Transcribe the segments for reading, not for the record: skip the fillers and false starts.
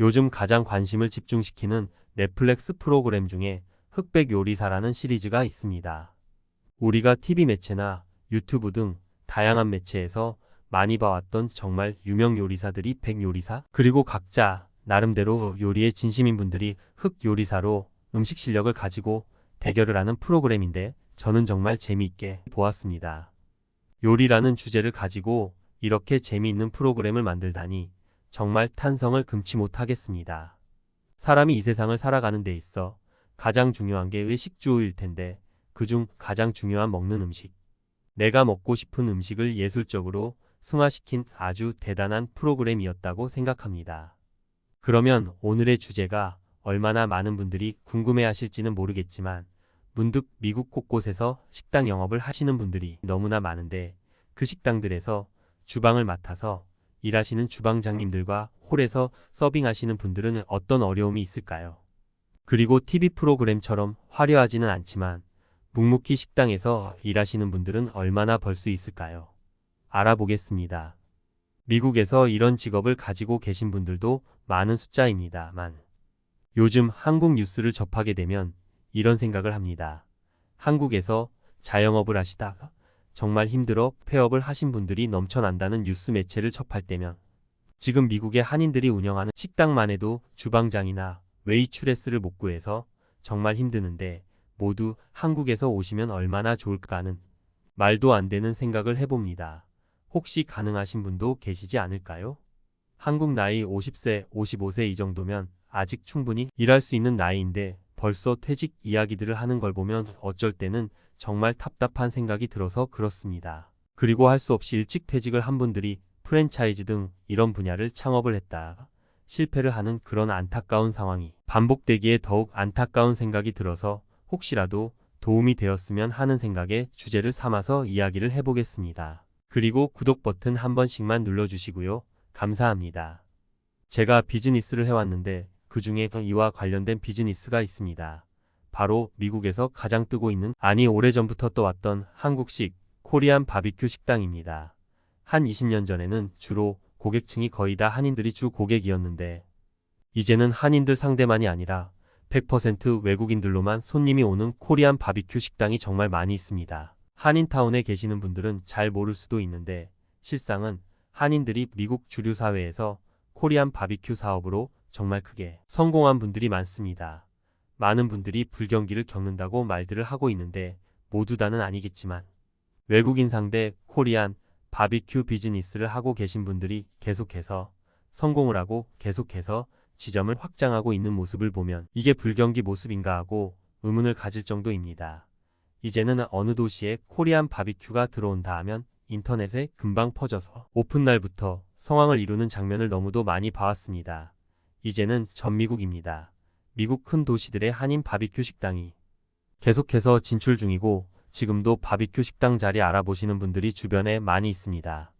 요즘 가장 관심을 집중시키는 넷플릭스 프로그램 중에 흑백 요리사라는 시리즈가 있습니다. 우리가 TV 매체나 유튜브 등 다양한 매체에서 많이 봐왔던 정말 유명 요리사들이 백요리사, 그리고 각자 나름대로 요리에 진심인 분들이 흑요리사로 음식 실력을 가지고 대결을 하는 프로그램인데 저는 정말 재미있게 보았습니다. 요리라는 주제를 가지고 이렇게 재미있는 프로그램을 만들다니 정말 탄성을 금치 못하겠습니다. 사람이 이 세상을 살아가는 데 있어 가장 중요한 게 의식주일 텐데 그중 가장 중요한 먹는 음식. 내가 먹고 싶은 음식을 예술적으로 승화시킨 아주 대단한 프로그램이었다고 생각합니다. 그러면 오늘의 주제가 얼마나 많은 분들이 궁금해하실지는 모르겠지만 문득 미국 곳곳에서 식당 영업을 하시는 분들이 너무나 많은데 그 식당들에서 주방을 맡아서 일하시는 주방장님들과 홀에서 서빙하시는 분들은 어떤 어려움이 있을까요? 그리고 TV 프로그램처럼 화려하지는 않지만 묵묵히 식당에서 일하시는 분들은 얼마나 벌 수 있을까요? 알아보겠습니다. 미국에서 이런 직업을 가지고 계신 분들도 많은 숫자입니다만 요즘 한국 뉴스를 접하게 되면 이런 생각을 합니다. 한국에서 자영업을 하시다가 정말 힘들어 폐업을 하신 분들이 넘쳐난다는 뉴스 매체를 접할 때면 지금 미국의 한인들이 운영하는 식당만 해도 주방장이나 웨이트레스를 못 구해서 정말 힘드는데 모두 한국에서 오시면 얼마나 좋을까 하는 말도 안 되는 생각을 해봅니다. 혹시 가능하신 분도 계시지 않을까요? 한국 나이 50세, 55세 이 정도면 아직 충분히 일할 수 있는 나이인데 벌써 퇴직 이야기들을 하는 걸 보면 어쩔 때는 정말 답답한 생각이 들어서 그렇습니다. 그리고 할 수 없이 일찍 퇴직을 한 분들이 프랜차이즈 등 이런 분야를 창업을 했다가 실패를 하는 그런 안타까운 상황이 반복되기에 더욱 안타까운 생각이 들어서 혹시라도 도움이 되었으면 하는 생각에 주제를 삼아서 이야기를 해보겠습니다. 그리고 구독 버튼 한 번씩만 눌러주시고요. 감사합니다. 제가 비즈니스를 해왔는데 그 중에 이와 관련된 비즈니스가 있습니다. 바로 미국에서 가장 뜨고 있는, 아니 오래전부터 떠왔던 한국식 코리안 바비큐 식당입니다. 한 20년 전에는 주로 고객층이 거의 다 한인들이 주 고객이었는데 이제는 한인들 상대만이 아니라 100% 외국인들로만 손님이 오는 코리안 바비큐 식당이 정말 많이 있습니다. 한인타운에 계시는 분들은 잘 모를 수도 있는데 실상은 한인들이 미국 주류 사회에서 코리안 바비큐 사업으로 정말 크게 성공한 분들이 많습니다. 많은 분들이 불경기를 겪는다고 말들을 하고 있는데 모두 다는 아니겠지만 외국인 상대 코리안 바비큐 비즈니스를 하고 계신 분들이 계속해서 성공을 하고 계속해서 지점을 확장하고 있는 모습을 보면 이게 불경기 모습인가 하고 의문을 가질 정도입니다. 이제는 어느 도시에 코리안 바비큐가 들어온다 하면 인터넷에 금방 퍼져서 오픈날부터 성황을 이루는 장면을 너무도 많이 봐왔습니다. 이제는 전 미국입니다. 미국 큰 도시들의 한인 바비큐 식당이 계속해서 진출 중이고 지금도 바비큐 식당 자리 알아보시는 분들이 주변에 많이 있습니다.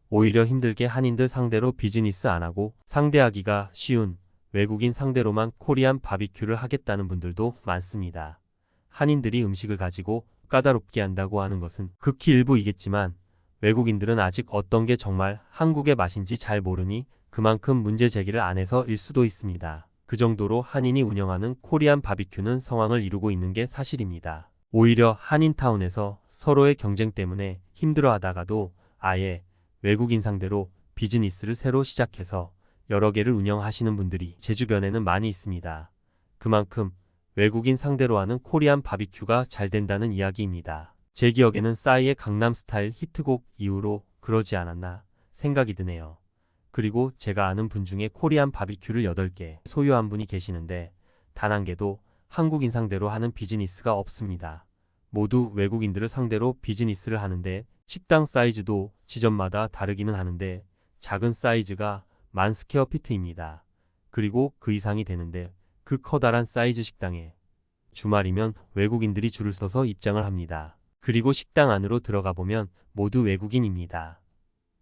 오히려 힘들게 한인들 상대로 비즈니스 안 하고 상대하기가 쉬운 외국인 상대로만 코리안 바비큐를 하겠다는 분들도 많습니다. 한인들이 음식을 가지고 까다롭게 한다고 하는 것은 극히 일부이겠지만 외국인들은 아직 어떤 게 정말 한국의 맛인지 잘 모르니 그만큼 문제 제기를 안 해서일 수도 있습니다. 그 정도로 한인이 운영하는 코리안 바비큐는 성황을 이루고 있는 게 사실입니다. 오히려 한인타운에서 서로의 경쟁 때문에 힘들어하다가도 아예 외국인 상대로 비즈니스를 새로 시작해서 여러 개를 운영하시는 분들이 제 주변에는 많이 있습니다. 그만큼 외국인 상대로 하는 코리안 바비큐가 잘 된다는 이야기입니다. 제 기억에는 싸이의 강남스타일 히트곡 이후로 그러지 않았나 생각이 드네요. 그리고 제가 아는 분 중에 코리안 바비큐를 8개 소유한 분이 계시는데 단 한 개도 한국인 상대로 하는 비즈니스가 없습니다. 모두 외국인들을 상대로 비즈니스를 하는데 식당 사이즈도 지점마다 다르기는 하는데 작은 사이즈가 10,000스퀘어피트입니다. 그리고 그 이상이 되는데 그 커다란 사이즈 식당에 주말이면 외국인들이 줄을 서서 입장을 합니다. 그리고 식당 안으로 들어가 보면 모두 외국인입니다.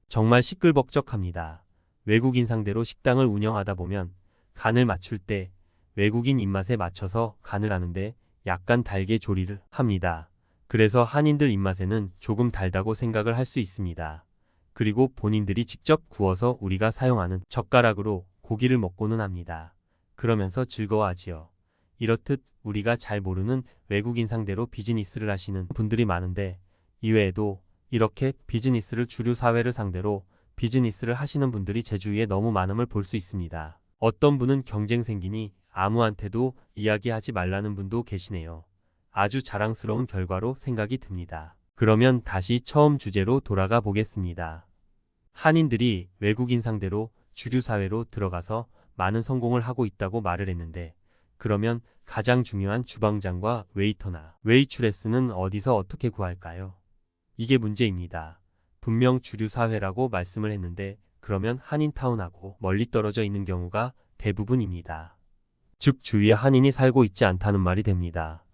정말 시끌벅적합니다. 외국인 상대로 식당을 운영하다 보면 간을 맞출 때 외국인 입맛에 맞춰서 간을 하는데 약간 달게 조리를 합니다. 그래서 한인들 입맛에는 조금 달다고 생각을 할 수 있습니다. 그리고 본인들이 직접 구워서 우리가 사용하는 젓가락으로 고기를 먹고는 합니다. 그러면서 즐거워하지요. 이렇듯 우리가 잘 모르는 외국인 상대로 비즈니스를 하시는 분들이 많은데, 이외에도 이렇게 비즈니스를 주류 사회를 상대로 비즈니스를 하시는 분들이 제 주위에 너무 많음을 볼 수 있습니다. 어떤 분은 경쟁 생기니 아무한테도 이야기하지 말라는 분도 계시네요. 아주 자랑스러운 결과로 생각이 듭니다. 그러면 다시 처음 주제로 돌아가 보겠습니다. 한인들이 외국인 상대로 주류 사회로 들어가서 많은 성공을 하고 있다고 말을 했는데, 그러면 가장 중요한 주방장과 웨이터나 웨이트레스는 어디서 어떻게 구할까요? 이게 문제입니다. 분명 주류 사회라고 말씀을 했는데, 그러면 한인타운하고 멀리 떨어져 있는 경우가 대부분입니다. 즉 주위에 한인이 살고 있지 않다는 말이 됩니다.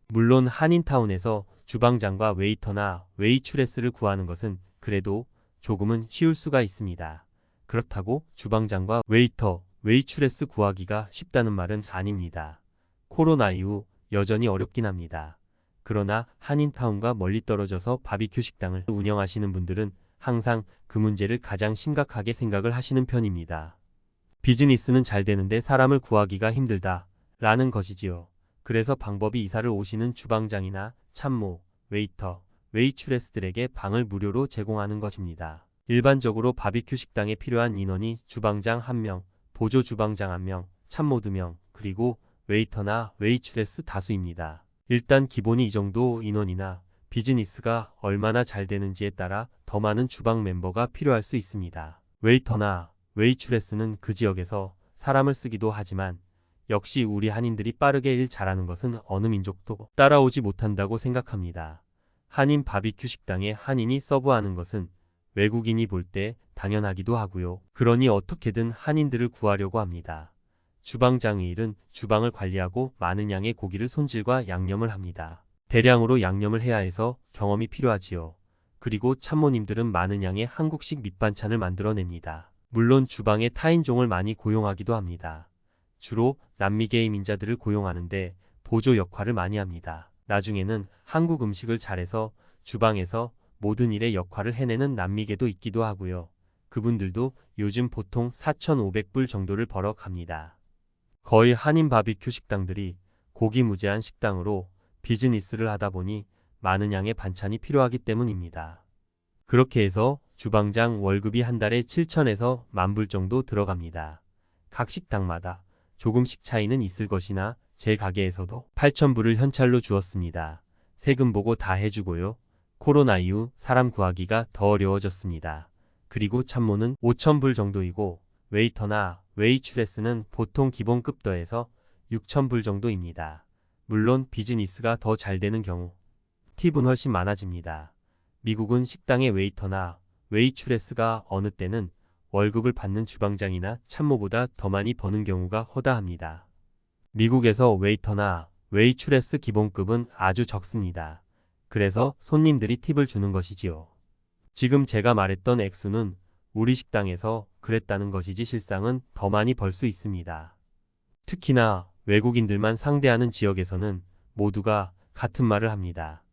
물론 한인타운에서 주방장과 웨이터나 웨이트레스를 구하는 것은 그래도 조금은 쉬울 수가 있습니다. 그렇다고 주방장과 웨이터, 웨이트레스 구하기가 쉽다는 말은 아닙니다. 코로나 이후 여전히 어렵긴 합니다. 그러나 한인타운과 멀리 떨어져서 바비큐 식당을 운영하시는 분들은 항상 그 문제를 가장 심각하게 생각을 하시는 편입니다. 비즈니스는 잘 되는데 사람을 구하기가 힘들다 라는 것이지요. 그래서 방법이 이사를 오시는 주방장이나 참모, 웨이터, 웨이트레스들에게 방을 무료로 제공하는 것입니다. 일반적으로 바비큐 식당에 필요한 인원이 주방장 1명, 보조 주방장 1명, 참모 2명, 그리고 웨이터나 웨이트레스 다수입니다. 일단 기본이 이 정도 인원이나 비즈니스가 얼마나 잘 되는지에 따라 더 많은 주방 멤버가 필요할 수 있습니다. 웨이터나 웨이트레스는 그 지역에서 사람을 쓰기도 하지만 역시 우리 한인들이 빠르게 일 잘하는 것은 어느 민족도 따라오지 못한다고 생각합니다. 한인 바비큐 식당에 한인이 서브하는 것은 외국인이 볼 때 당연하기도 하고요. 그러니 어떻게든 한인들을 구하려고 합니다. 주방장의 일은 주방을 관리하고 많은 양의 고기를 손질과 양념을 합니다. 대량으로 양념을 해야 해서 경험이 필요하지요. 그리고 참모님들은 많은 양의 한국식 밑반찬을 만들어냅니다. 물론 주방에 타인종을 많이 고용하기도 합니다. 주로 남미계의 민자들을 고용하는데 보조 역할을 많이 합니다. 나중에는 한국 음식을 잘해서 주방에서 모든 일의 역할을 해내는 남미계도 있기도 하고요. 그분들도 요즘 보통 4,500불 정도를 벌어 갑니다. 거의 한인 바비큐 식당들이 고기 무제한 식당으로 비즈니스를 하다 보니 많은 양의 반찬이 필요하기 때문입니다. 그렇게 해서 주방장 월급이 한 달에 7,000에서 10,000불 정도 들어갑니다. 각 식당마다 조금씩 차이는 있을 것이나 제 가게에서도 8,000불을 현찰로 주었습니다. 세금 보고 다 해주고요. 코로나 이후 사람 구하기가 더 어려워졌습니다. 그리고 참모는 5,000불 정도이고 웨이터나 웨이트레스는 보통 기본급 더해서 6,000불 정도입니다. 물론 비즈니스가 더 잘 되는 경우 팁은 훨씬 많아집니다. 미국은 식당의 웨이터나 웨이트레스가 어느 때는 월급을 받는 주방장이나 참모보다 더 많이 버는 경우가 허다합니다. 미국에서 웨이터나 웨이트레스 기본급은 아주 적습니다. 그래서 손님들이 팁을 주는 것이지요. 지금 제가 말했던 액수는 우리 식당에서 그랬다는 것이지 실상은 더 많이 벌 수 있습니다. 특히나 외국인들만 상대하는 지역에서는 모두가 같은 말을 합니다.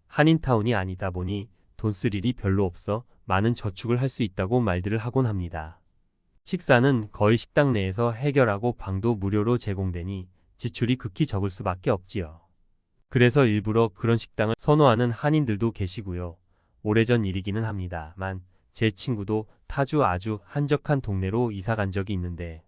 한인타운이 아니다 보니 돈 쓸 일이 별로 없어 많은 저축을 할 수 있다고 말들을 하곤 합니다. 식사는 거의 식당 내에서 해결하고 방도 무료로 제공되니 지출이 극히 적을 수밖에 없지요. 그래서 일부러 그런 식당을 선호하는 한인들도 계시고요. 오래전 일이기는 합니다만 제 친구도 타주 아주 한적한 동네로 이사 간 적이 있는데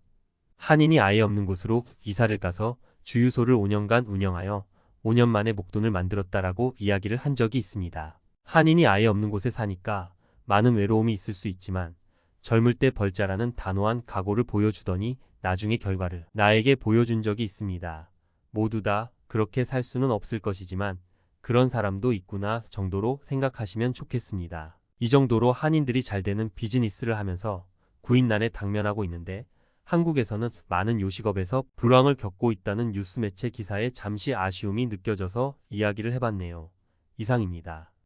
한인이 아예 없는 곳으로 이사를 가서 주유소를 5년간 운영하여 5년 만에 목돈을 만들었다라고 이야기를 한 적이 있습니다. 한인이 아예 없는 곳에 사니까 많은 외로움이 있을 수 있지만 젊을 때 벌자라는 단호한 각오를 보여주더니 나중에 결과를 나에게 보여준 적이 있습니다. 모두 다 그렇게 살 수는 없을 것이지만 그런 사람도 있구나 정도로 생각하시면 좋겠습니다. 이 정도로 한인들이 잘 되는 비즈니스를 하면서 구인난에 당면하고 있는데 한국에서는 많은 요식업에서 불황을 겪고 있다는 뉴스 매체 기사에 잠시 아쉬움이 느껴져서 이야기를 해봤네요. 이상입니다.